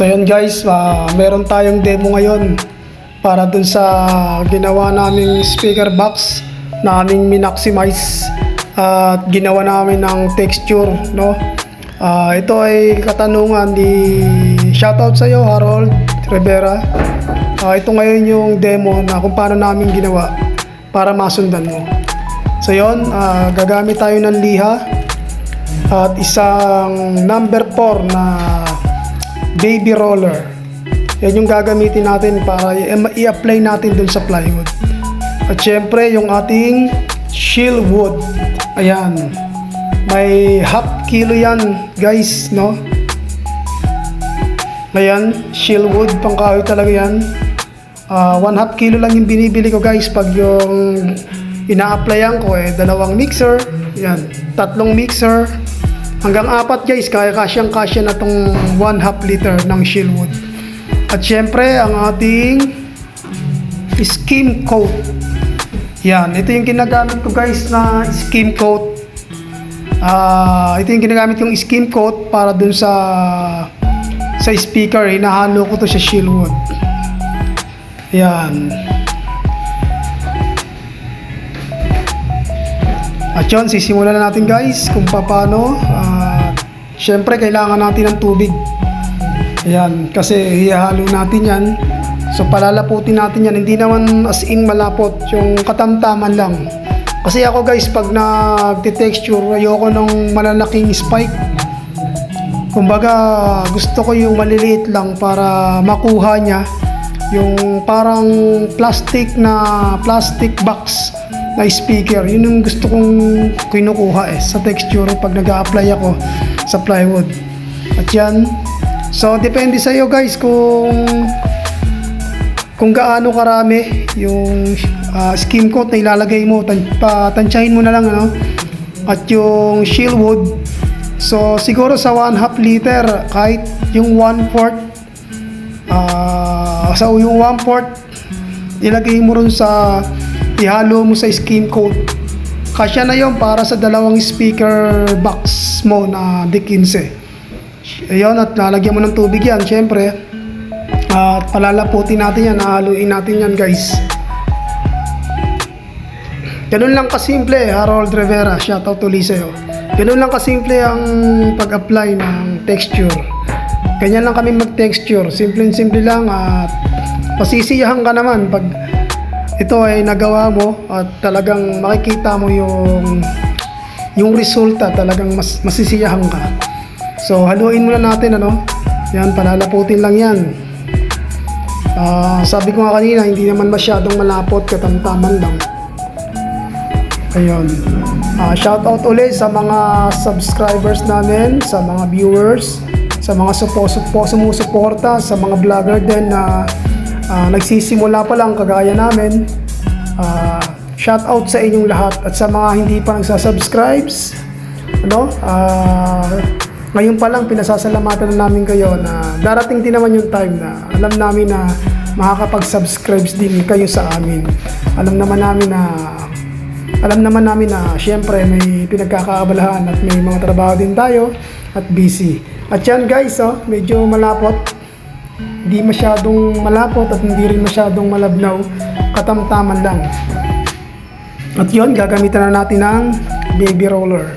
So yun guys, meron tayong demo ngayon para dun sa ginawa naming speaker box na aming minaximize at ginawa namin ng texture, no? Ito ay katanungan di shoutout sa iyo Harold Rivera. Ito ngayon yung demo na kung paano namin ginawa para masundan mo. So yun, gagamit tayo ng liha at isang number 4 na baby roller. Yan yung gagamitin natin para i-apply natin dun sa plywood. At syempre yung ating shield wood. Ayan, may half kilo yan guys, no? Ayan, shield wood, pangkahoy talaga yan. 1/2 kilo lang yung binibili ko guys. Pag yung ina-applyan ko eh 2 mixer, yan, 3 mixer hanggang 4 guys, kaya kasyang-kasya na tong 1/2 liter ng shield wood. At syempre ang ating skim coat. Yan, ito yung ginagamit ko guys na skim coat. Ito yung ginagamit kong skim coat para dun sa speaker. Hinahalo ko to sa shield wood. Yan. At yun, sisimulan na natin guys kung paano. Syempre kailangan natin ng tubig. Ayan, kasi ihalo natin yan. So palalaputin natin yan. Hindi naman as in malapot, yung katamtaman lang. Kasi ako guys, pag nagte-texture, ayoko ng malalaking spike. Kumbaga gusto ko yung maliliit lang para makuha niya yung parang plastic box na speaker. Yun yung gusto kong kinukuha sa texture pag nag-a-apply ako sa plywood. At yan, so depende sa iyo guys kung gaano karami yung skim coat na ilalagay mo. Tansyahin mo na lang, ano? At yung shield wood, so siguro sa 1/2 liter, kahit yung 1/4, yung 1/4 ilagay mo rin ihalo mo sa skim coat. Kasya na yon para sa 2 speaker box mo na D15. Ayun, at lalagyan mo ng tubig yan syempre. At palalaputin natin yan, haluin natin yan guys. Ganun lang kasimple, Harold Rivera, shoutout ulit sa'yo. Ganun lang kasimple ang pag-apply ng texture. Ganyan lang kami mag-texture, simple lang, at pasisiyahan ka naman pag ito ay nagawa mo at talagang makikita mo yung resulta, talagang masisiyahan ka. So haluin muna natin, ano? Yan, palalaputin lang yan. Sabi ko nga kanina, hindi naman masyadong malapot, katamtaman lang. Ayun. Shoutout ulit sa mga subscribers namin, sa mga viewers, sa mga sumusuporta, sa mga vlogger din na nagsisimula pa lang kagaya namin. Shoutout sa inyong lahat, at sa mga hindi pa nagsasubscribes, ano? Ngayon pa lang pinasasalamatan na namin kayo na darating din naman yung time na alam namin na makakapag-subscribes din kayo sa amin. Alam naman namin na syempre may pinagkakaabalahan at may mga trabaho din tayo at busy. At yan guys, medyo malapot. Hindi masyadong malapot at hindi rin masyadong malabnaw. Katamtaman lang. At yun, gagamitan na natin ng baby roller.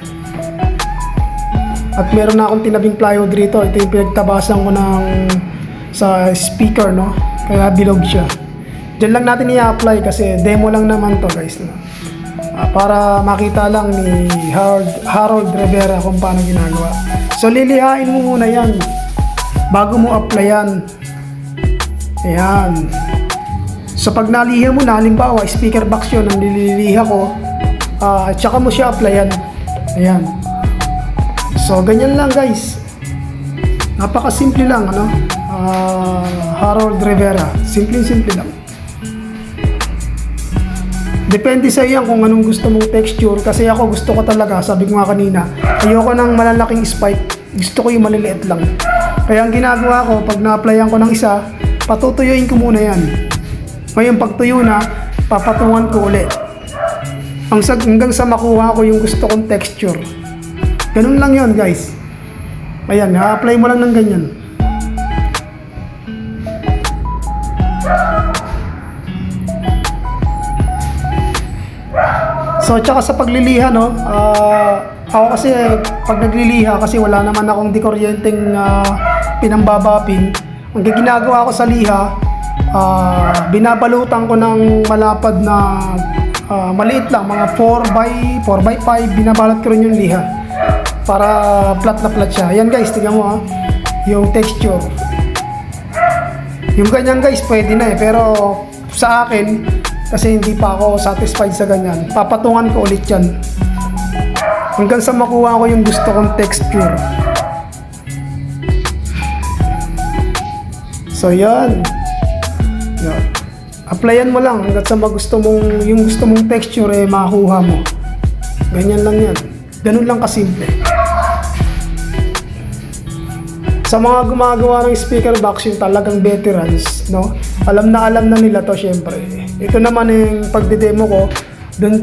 At meron na akong tinabing plywood rito. Ito yung pinagtabasan ko sa speaker, no? Kaya bilog siya. Diyan lang natin i-apply kasi demo lang naman to guys, no? Para makita lang ni Harold Rivera kung paano ginagawa. So lilihain mo muna yan bago mo applyan. Ayan. So pag naliha mo na, halimbawa speaker box yun ang nililiha ko, at saka mo siya applyan. Ayan. So ganyan lang guys, napakasimple lang, ano? Harold Rivera, simple lang. Depende sa iyo kung anong gusto mong texture. Kasi ako gusto ko talaga, sabi ko nga kanina, ayoko ng malalaking spike, gusto ko yung maliliit lang. Kaya ang ginagawa ko, pag na-applyan ko ng isa, patutuyuin ko muna yan. Ngayon pag tuyo na, papatungan ko ulit hanggang sa makuha ko yung gusto kong texture. Ganun lang yon guys. Ayan, apply mo lang ng ganyan. So, tsaka sa pagliliha, no, ako kasi, pag nagliliha, kasi wala naman akong dikuryenteng pinambabaping, ang ginagawa ko sa liha, binabalutan ko ng malapad na maliit lang, mga 4x5, binabalot ko rin yung liha para flat na flat siya. Ayan guys, tingnan mo yung texture. Yung ganyan guys, pwede na pero sa akin, kasi hindi pa ako satisfied sa ganyan, papatungan ko ulit yan hanggang sa makuha ko yung gusto kong texture. So yan, applyan mo lang hanggang sa yung gusto mong texture makuha mo. Ganyan lang yan, ganun lang kasimple. Sa mga gumagawa ng speaker box, yung talagang veterans, no? Alam na nila to syempre. Ito naman yung pagde-demo ko, doon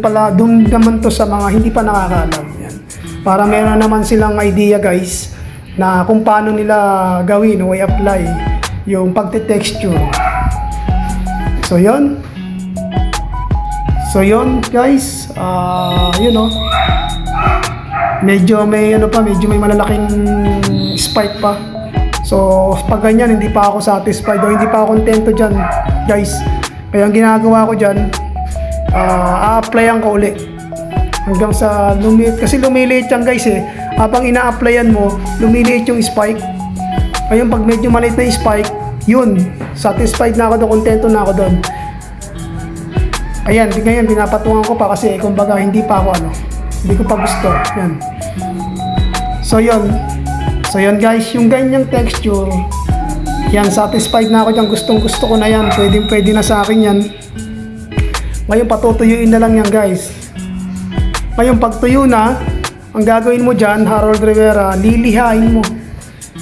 naman to sa mga hindi pa nakakaalam. Yan. Para meron naman silang idea guys, na kung paano nila gawin o i-apply yung pagte-texture. So yun guys, medyo may malalaking spike pa. So pag ganyan hindi pa ako satisfied o hindi pa ako kontento dyan guys, kaya ang ginagawa ko dyan, a-applyan ko ulit hanggang sa lumiliit, kasi lumiliit yan guys habang ina-applyan mo lumiliit yung spike. Ngayon pag medyo maliit na spike, yun, satisfied na ako doon, kontento na ako doon. Ayan, ngayon pinapatungan ko pa kasi kumbaga hindi pa ako hindi ko pa gusto. Yan. So yun guys, yung ganyang texture, yan, satisfied na ako dyan, gusto ko na yan, pwede na sa akin yan. Ngayon patutuyuin na lang yan guys. Ngayon pag tuyo na, ang gagawin mo dyan, Harold Rivera, lilihain mo.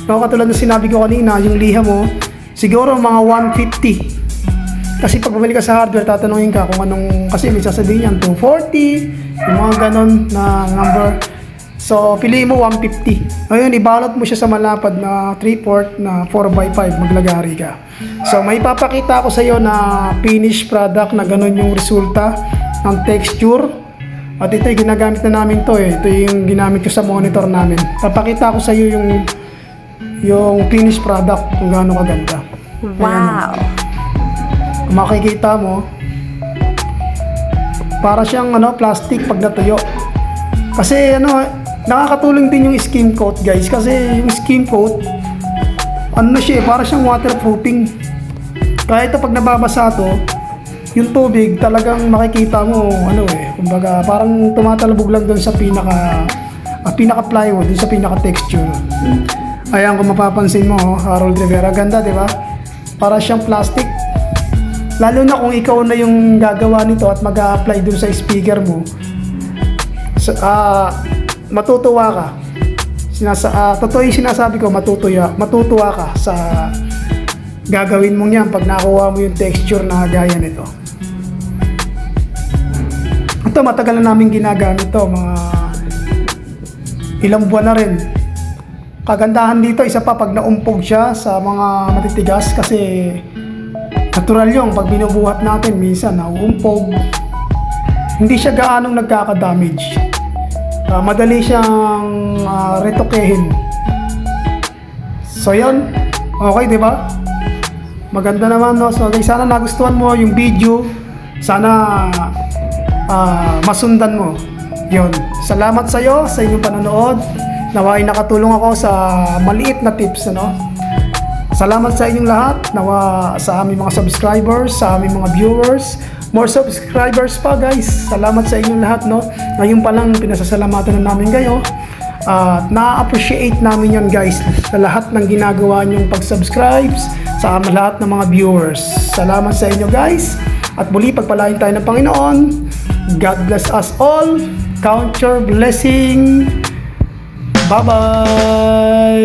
No, katulad ng sinabi ko kanina, yung liha mo siguro mga 150. Kasi pag bumili ka sa hardware, tatanungin ka kung anong, kasi may sasabihin yan 240, yung mga ganon na number. So piliin mo 150. Ngayon ibalot mo siya sa malapad na 3/4 na 4x5, maglagari ka. So may papakita ako sa iyo na finished product na ganon yung resulta ng texture. At ito yung ginagamit na namin to ito yung ginamit ko sa monitor namin. Papakita ko sa iyo yung finished product kung gaano kaganda. Wow! Kung makikita mo, para siyang plastic pag natuyo. Kasi nakakatulong din yung skim coat guys, kasi yung skim coat siya para siyang waterproofing. Kaya ito pag nababasa to, yung tubig talagang makikita mo kumbaga parang tumatalabog lang doon sa pinaka plywood, doon sa pinaka texture. Ayan, kung mapapansin mo, Harold Rivera, ganda, di ba? Para siyang plastic. Lalo na kung ikaw na yung gagawa nito at mag-a-apply dun sa speaker mo, matutuwa ka. Totoo yung sinasabi ko, matutuwa ka sa gagawin mong yan pag nakuha mo yung texture na gaya nito. Ito, matagal na namin ginagamit to, mga ilang buwan na rin. Kagandahan dito, isa pa pag naumpog siya sa mga matitigas, kasi natural yung pag binubuhat natin minsan nauumpog, hindi siya gaanong nagkaka-damage. Madali siyang retokehin. So yun, okay, di ba? Maganda naman, no? So guys, sana nagustuhan mo yung video, sana masundan mo. Yun, salamat sa iyo sa inyong panonood. Nawa'y nakatulong ako sa maliit na tips, Salamat sa inyong lahat, nawa sa aming mga subscribers, sa aming mga viewers, more subscribers pa guys. Salamat sa inyong lahat, Ngayon pa lang pinasasalamatan na namin kayo. Na-appreciate namin yan guys, sa lahat ng ginagawa niyong pag-subscribe, sa lahat ng mga viewers. Salamat sa inyo guys. At muli, pagpalain tayo ng Panginoon. God bless us all. Count your blessing. Bye-bye.